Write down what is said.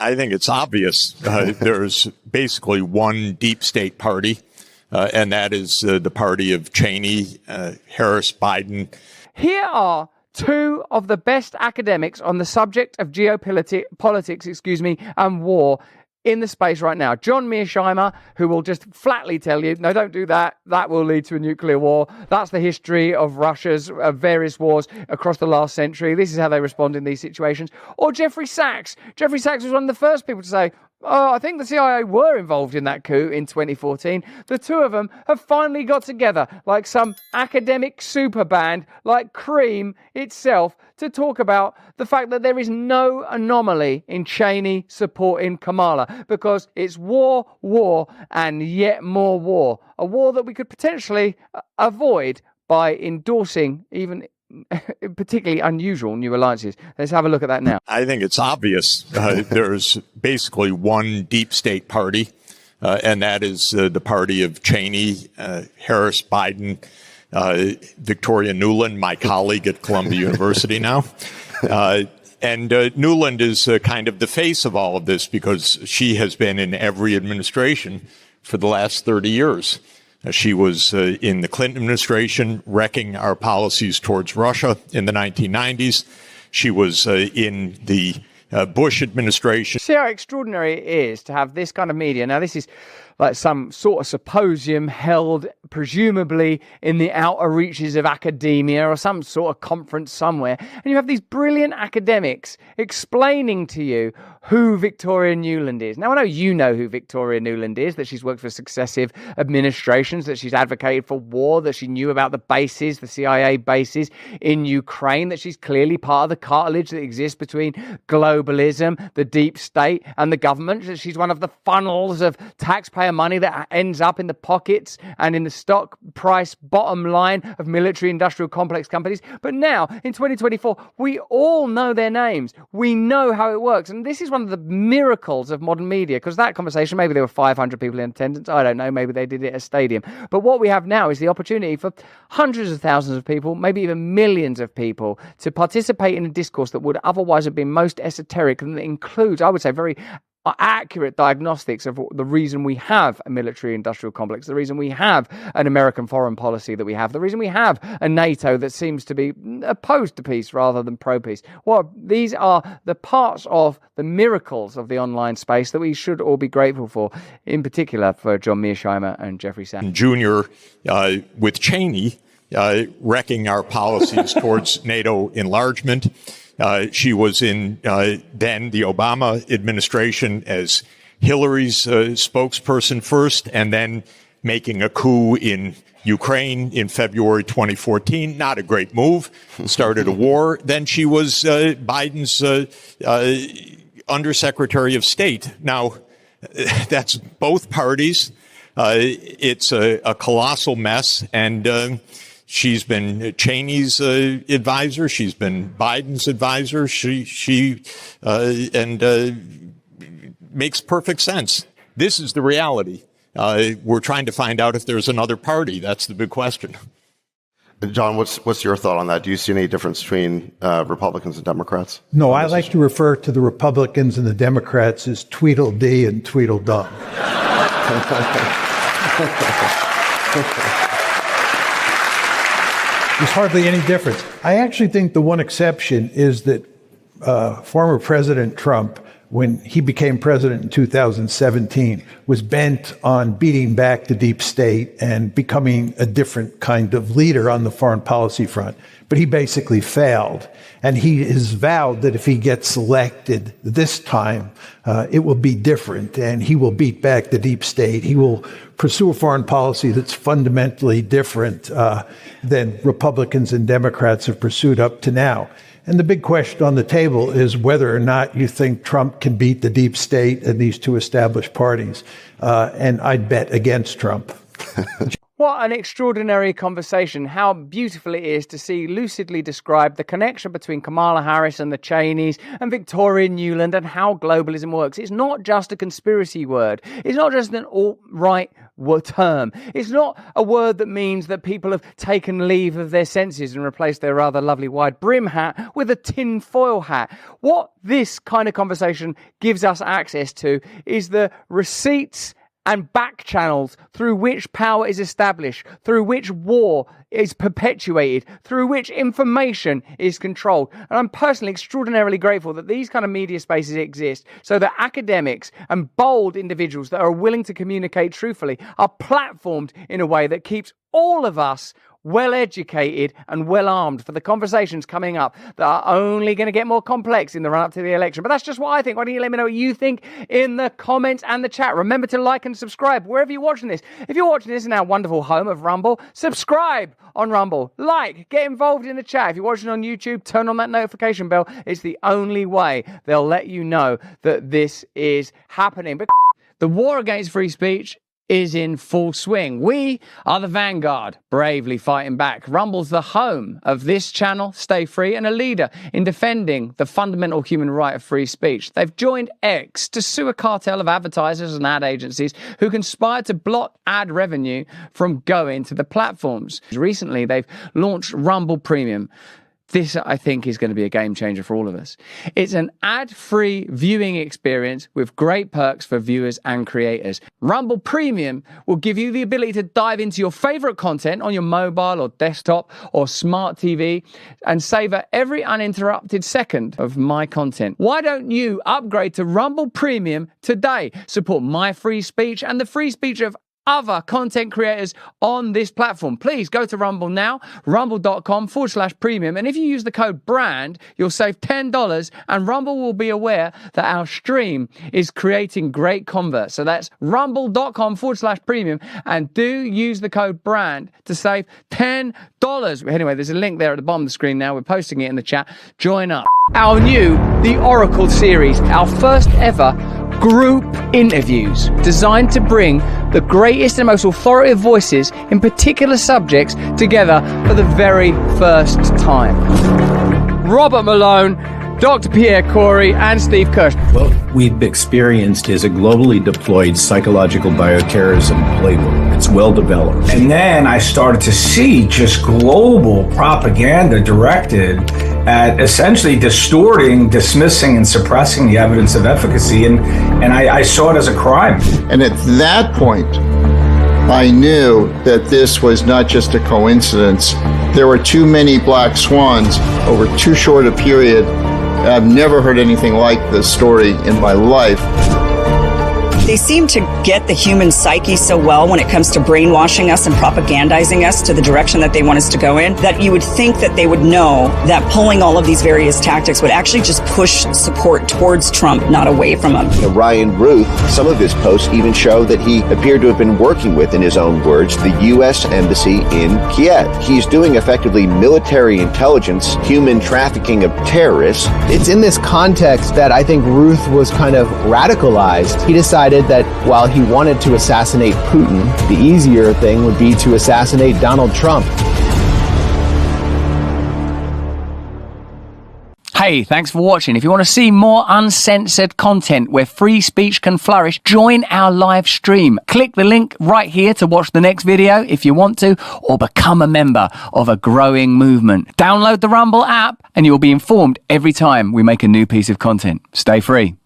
I think it's obvious. There's basically one deep state party, and that is the party of Cheney, Harris, Biden. Here are two of the best academics on the subject of geopolitics, and war in the space right now. John Mearsheimer, who will just flatly tell you, no, don't do that. That will lead to a nuclear war. That's the history of Russia's various wars across the last century. This is how they respond in these situations. Or Jeffrey Sachs. Jeffrey Sachs was one of the first people to say, I think the CIA were involved in that coup in 2014. The two of them have finally got together like some academic super band like Cream itself to talk about the fact that there is no anomaly in Cheney supporting Kamala because it's war, and yet more war. A war that we could potentially avoid by endorsing even particularly unusual new alliances. Let's have a look at that now. I think it's obvious. There's basically one deep state party, and that is the party of Cheney, Harris, Biden, Victoria Nuland, my colleague at Columbia University now. And Nuland is kind of the face of all of this because she has been in every administration for the last 30 years. She was in the Clinton administration, wrecking our policies towards Russia in the 1990s. She was in the Bush administration. See how extraordinary it is to have this kind of media. Now, this is like some sort of symposium held presumably in the outer reaches of academia or some sort of conference somewhere. And you have these brilliant academics explaining to you who Victoria Nuland is. Now, I know you know who Victoria Nuland is, that she's worked for successive administrations, that she's advocated for war, that she knew about the bases, the CIA bases in Ukraine, that she's clearly part of the cartilage that exists between globalism, the deep state, and the government, that she's one of the funnels of taxpayer money that ends up in the pockets and in the stock price bottom line of military industrial complex companies. But now, in 2024, we all know their names. We know how it works. And this is one of the miracles of modern media, because that conversation, maybe there were 500 people in attendance. I don't know. Maybe they did it at a stadium. But what we have now is the opportunity for hundreds of thousands of people, maybe even millions of people, to participate in a discourse that would otherwise have been most esoteric and that includes, I would say, very accurate diagnostics of the reason we have a military industrial complex, the reason we have an American foreign policy that we have, the reason we have a NATO that seems to be opposed to peace rather than pro-peace. Well, these are the parts of the miracles of the online space that we should all be grateful for, in particular for John Mearsheimer and Jeffrey Sachs. Junior, with Cheney, wrecking our policies towards NATO enlargement. She was in then the Obama administration as Hillary's spokesperson first, and then making a coup in Ukraine in February 2014. Not a great move. Started a war. Then she was Biden's undersecretary of state. Now, that's both parties. It's a colossal mess, and she's been Cheney's advisor. She's been Biden's advisor. She makes perfect sense. This is the reality. We're trying to find out if there's another party. That's the big question. John, what's your thought on that? Do you see any difference between Republicans and Democrats? No, I like to refer to the Republicans and the Democrats as Tweedledee and Tweedledum. There's hardly any difference. I actually think the one exception is that former President Trump, when he became president in 2017, was bent on beating back the deep state and becoming a different kind of leader on the foreign policy front. But he basically failed. And he has vowed that if he gets elected this time, it will be different, and he will beat back the deep state. He will pursue a foreign policy that's fundamentally different than Republicans and Democrats have pursued up to now. And the big question on the table is whether or not you think Trump can beat the deep state and these two established parties. And I'd bet against Trump. What an extraordinary conversation. How beautiful it is to see lucidly described the connection between Kamala Harris and the Cheneys and Victoria Nuland and how globalism works. It's not just a conspiracy word. It's not just an alt-right term. It's not a word that means that people have taken leave of their senses and replaced their rather lovely wide brim hat with a tin foil hat. What this kind of conversation gives us access to is the receipts and back channels through which power is established, through which war is perpetuated, through which information is controlled. And I'm personally extraordinarily grateful that these kind of media spaces exist so that academics and bold individuals that are willing to communicate truthfully are platformed in a way that keeps all of us well educated and well armed for the conversations coming up that are only going to get more complex in the run up to the election. But that's just what I think. Why don't you let me know what you think in the comments and the chat? Remember to like and subscribe wherever you're watching this. If you're watching this in our wonderful home of Rumble, subscribe on Rumble, get involved in the chat. If you're watching on YouTube, turn on that notification bell. It's the only way they'll let you know that this is happening. But the war against free speech is in full swing. We are the vanguard, bravely fighting back. Rumble's the home of this channel, Stay Free, and a leader in defending the fundamental human right of free speech. They've joined X to sue a cartel of advertisers and ad agencies who conspired to block ad revenue from going to the platforms. Recently, they've launched Rumble Premium. This, I think, is going to be a game changer for all of us. It's an ad-free viewing experience with great perks for viewers and creators. Rumble Premium will give you the ability to dive into your favorite content on your mobile or desktop or smart TV and savor every uninterrupted second of my content. Why don't you upgrade to Rumble Premium today? Support my free speech and the free speech of other content creators on this platform. Please go to Rumble now, rumble.com/premium. And if you use the code BRAND, you'll save $10 and Rumble will be aware that our stream is creating great converts. So that's rumble.com/premium and do use the code BRAND to save $10. Anyway, there's a link there at the bottom of the screen now. We're posting it in the chat. Join up. Our new The Oracle series, our first ever group interviews designed to bring the greatest and most authoritative voices in particular subjects together for the very first time. Robert Malone, Dr. Pierre Corey, and Steve Kirsch. What we've experienced is a globally deployed psychological bioterrorism playbook. It's well developed. And then I started to see just global propaganda directed at essentially distorting, dismissing, and suppressing the evidence of efficacy. And I saw it as a crime. And at that point, I knew that this was not just a coincidence. There were too many black swans over too short a period. I've never heard anything like this story in my life. They seem to get the human psyche so well when it comes to brainwashing us and propagandizing us to the direction that they want us to go in, that you would think that they would know that pulling all of these various tactics would actually just push support towards Trump, not away from him. Ryan Ruth, some of his posts even show that he appeared to have been working with, in his own words, the U.S. Embassy in Kiev. He's doing effectively military intelligence, human trafficking of terrorists. It's in this context that I think Ruth was kind of radicalized. He decided that while he wanted to assassinate Putin, the easier thing would be to assassinate Donald Trump. Hey, thanks for watching. If you want to see more uncensored content where free speech can flourish, join our live stream. Click the link right here to watch the next video if you want to, or become a member of a growing movement. Download the Rumble app and you'll be informed every time we make a new piece of content. Stay free.